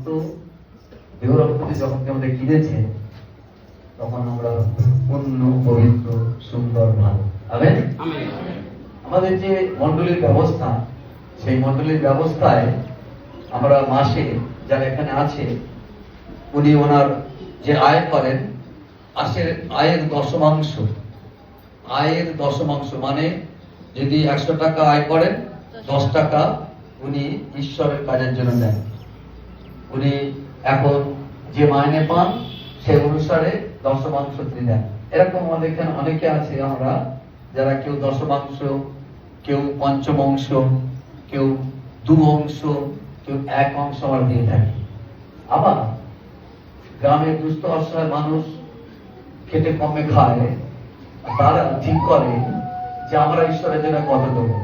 সমস্ত দেহ রক্তকে যখন আমাদের কিনেছে, তখন আমরা পূর্ণ, পবিত্র, সুন্দর, ভালো। আমেন। আমাদের যে মণ্ডলীর ব্যবস্থা, সেই মণ্ডলীর ব্যবস্থায় আমরা মাসে যারা এখানে আছে, উনি ওনার যে আয় করেন, আয়ের দশমাংশ মানে যদি 100 টাকা আয় করেন, 10 টাকা উনি ঈশ্বরের কাজের জন্য দেন। উনি এখন যে মাইনে পান সেই অনুসারে দশমাংশ তিনি দেন। এরকম আমাদের এখানে অনেকে আছে, আমরা যারা কেউ দশমাংশ, কেউ পঞ্চমাংশ, কেউ 2 অংশ, কেউ 1 অংশ আমরা দিয়ে থাকি। আবার গ্রামের দুস্থ অসহায় মানুষ খেটে কমে খায়, তারা ঠিক করে যে আমরা ঈশ্বরের জন্য কত দেবো।